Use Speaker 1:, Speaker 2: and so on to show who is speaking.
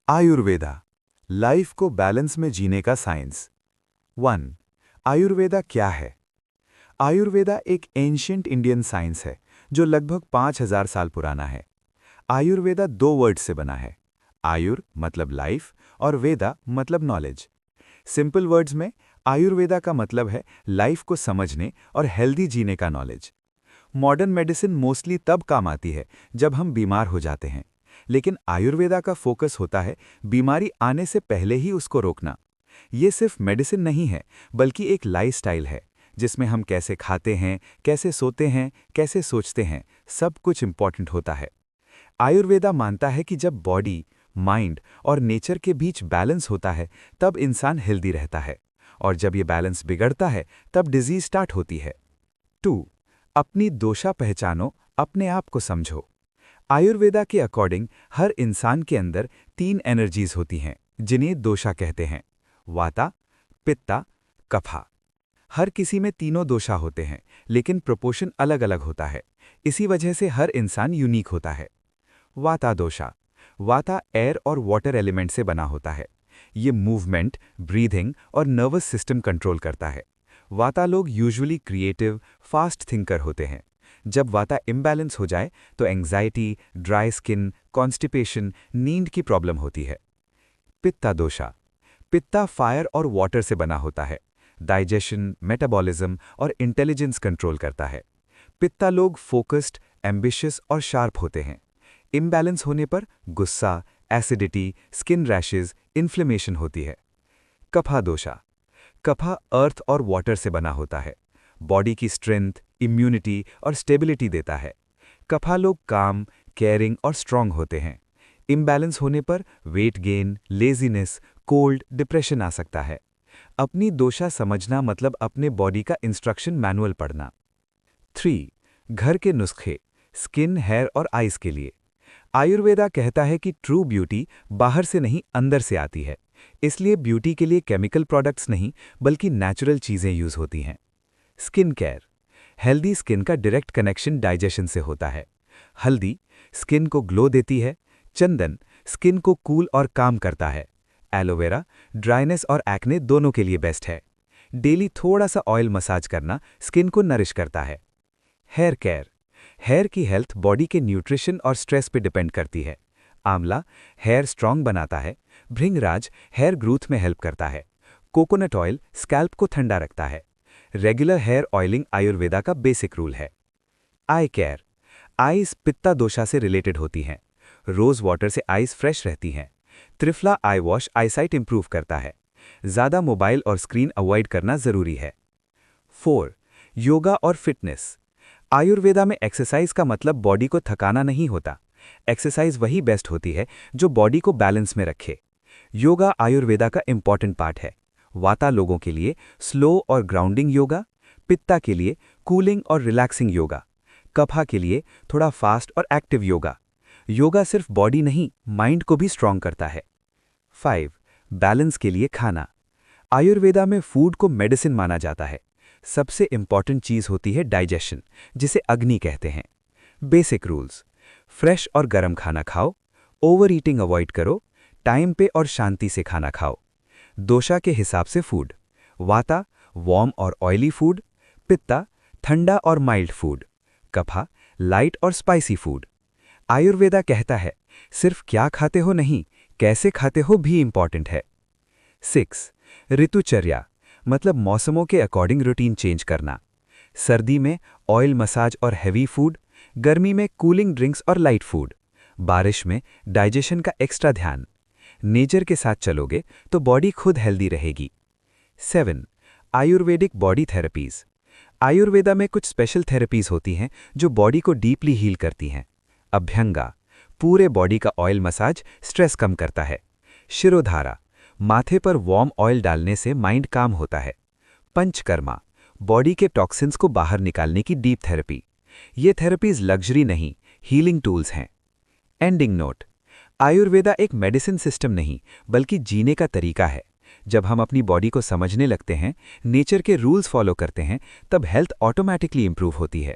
Speaker 1: Ayurveda, life को balance में जीने का साइंस। 1. आयुर्वेदा क्या है? आयुर्वेदा एक एंशिएंट इंडियन साइंस है जो लगभग 5000 साल पुराना है। आयुर्वेदा दो वर्ड से बना है। आयुर मतलब लाइफ और वेदा मतलब नॉलेज। सिंपल वर्ड्स में आयुर्वेदा का मतलब है लाइफ को समझने और हेल्दी जीने का नॉलेज। मॉडर्न मेडिसिन मोस्टली तब काम आती है जब हम बीमार हो जाते हैं, लेकिन आयुर्वेदा का फोकस होता है बीमारी आने से पहले ही उसको रोकना। ये सिर्फ मेडिसिन नहीं है, बल्कि एक लाइफस्टाइल है जिसमें हम कैसे खाते हैं, कैसे सोते हैं, कैसे सोचते हैं, सब कुछ इंपॉर्टेंट होता है। आयुर्वेदा मानता है कि जब बॉडी, माइंड और नेचर के बीच बैलेंस होता है तब इंसान हेल्दी रहता है, और जब ये बैलेंस बिगड़ता है तब डिजीज स्टार्ट होती है। 2. अपनी दोषा पहचानो, अपने आप को समझो। आयुर्वेदा के अकॉर्डिंग हर इंसान के अंदर 3 एनर्जीज होती हैं जिन्हें दोषा कहते हैं। वाता, पित्ता, कफा। हर किसी में तीनों दोषा होते हैं, लेकिन प्रोपोर्शन अलग अलग होता है। इसी वजह से हर इंसान यूनिक होता है। वाता दोषा। वाता एयर और वाटर एलिमेंट से बना होता है। ये मूवमेंट, ब्रीथिंग और नर्वस सिस्टम कंट्रोल करता है। वाता लोग यूजुअली क्रिएटिव, फास्ट थिंकर होते हैं। जब वाता इम्बैलेंस हो जाए तो एंग्जाइटी, ड्राई स्किन, कॉन्स्टिपेशन, नींद की प्रॉब्लम होती है। पित्ता दोषा। पित्ता फायर और वाटर से बना होता है। डाइजेशन, मेटाबॉलिज्म और इंटेलिजेंस कंट्रोल करता है। पित्ता लोग फोकस्ड, एम्बिशियस और शार्प होते हैं। इम्बैलेंस होने पर गुस्सा, एसिडिटी, स्किन रैशेज, इन्फ्लेमेशन होती है। कफा दोषा। कफा अर्थ और वाटर से बना होता है। बॉडी की स्ट्रेंथ, इम्यूनिटी और स्टेबिलिटी देता है। कफा लोग काम, केयरिंग और स्ट्रांग होते हैं। इम्बैलेंस होने पर weight gain, laziness, cold, depression आ सकता है। अपनी दोषा समझना मतलब अपने बॉडी का इंस्ट्रक्शन मैनुअल पढ़ना। 3. घर के नुस्खे, स्किन, हेयर और आइज के लिए। आयुर्वेदा कहता है कि ट्रू ब्यूटी बाहर से नहीं, अंदर से आती है। इसलिए ब्यूटी के लिए केमिकल प्रोडक्ट्स नहीं, बल्कि नेचुरल चीजें यूज होती हैं। Skin care. हेल्दी स्किन का डायरेक्ट कनेक्शन डाइजेशन से होता है। हल्दी स्किन को ग्लो देती है। चंदन स्किन को कूल और काम करता है। एलोवेरा ड्राइनेस और एक्ने दोनों के लिए बेस्ट है। डेली थोड़ा सा ऑयल मसाज करना स्किन को नरिश करता है। Hair care. हेयर की हेल्थ बॉडी के न्यूट्रिशन और स्ट्रेस पे डिपेंड करती है। आंवला हेयर स्ट्रांग बनाता है। भृंगराज हेयर ग्रोथ में हेल्प करता है। कोकोनट ऑयल स्कैल्प को ठंडा रखता है। रेगुलर हेयर ऑयलिंग आयुर्वेदा का बेसिक रूल है। आई केयर। आईज पित्ता दोषा से रिलेटेड होती हैं। रोज वाटर से आईज फ्रेश रहती हैं। त्रिफला आई वॉश आईसाइट इंप्रूव करता है। ज़्यादा मोबाइल और स्क्रीन अवॉइड करना जरूरी है। 4. योगा और फिटनेस। आयुर्वेदा में एक्सरसाइज का मतलब बॉडी को थकाना नहीं होता। एक्सरसाइज वही बेस्ट होती है जो बॉडी को बैलेंस में रखे। योगा आयुर्वेदा का इंपॉर्टेंट पार्ट है। वाता लोगों के लिए स्लो और ग्राउंडिंग योगा, पित्ता के लिए कूलिंग और रिलैक्सिंग योगा, कफा के लिए थोड़ा फास्ट और एक्टिव योगा। योगा सिर्फ बॉडी नहीं, माइंड को भी स्ट्रांग करता है। 5. बैलेंस के लिए खाना। आयुर्वेदा में फूड को मेडिसिन माना जाता है। सबसे इंपॉर्टेंट चीज होती है डाइजेशन, जिसे अग्नि कहते हैं। बेसिक रूल्स: फ्रेश और गर्म खाना खाओ, ओवर ईटिंग अवॉइड करो, टाइम पे और शांति से खाना खाओ। दोषा के हिसाब से फूड: वाता वार्म और ऑयली फूड, पित्ता ठंडा और माइल्ड फूड, कफा लाइट और स्पाइसी फूड। आयुर्वेदा कहता है सिर्फ क्या खाते हो नहीं, कैसे खाते हो भी इंपॉर्टेंट है। 6. ऋतुचर्या मतलब मौसमों के अकॉर्डिंग रूटीन चेंज करना। सर्दी में ऑयल मसाज और हैवी फूड, गर्मी में कूलिंग ड्रिंक्स और लाइट फूड, बारिश में डाइजेशन का एक्स्ट्रा ध्यान। नेचर के साथ चलोगे तो बॉडी खुद हेल्दी रहेगी। 7. Ayurvedic body therapies. आयुर्वेदा में कुछ स्पेशल थेरेपीज होती हैं जो बॉडी को डीपली हील करती हैं। अभ्यंगा पूरे बॉडी का ऑयल मसाज स्ट्रेस कम करता है। शिरोधारा माथे पर वार्म ऑयल डालने से माइंड काम होता है। पंचकर्मा बॉडी के टॉक्सिन्स को बाहर निकालने की डीप थेरेपी। ये थेरेपीज लग्जरी नहीं, हीलिंग टूल्स हैं। एंडिंग नोट: आयुर्वेदा एक मेडिसिन सिस्टम नहीं, बल्कि जीने का तरीका है। जब हम अपनी बॉडी को समझने लगते हैं, नेचर के रूल्स फॉलो करते हैं, तब हेल्थ ऑटोमैटिकली इंप्रूव होती है।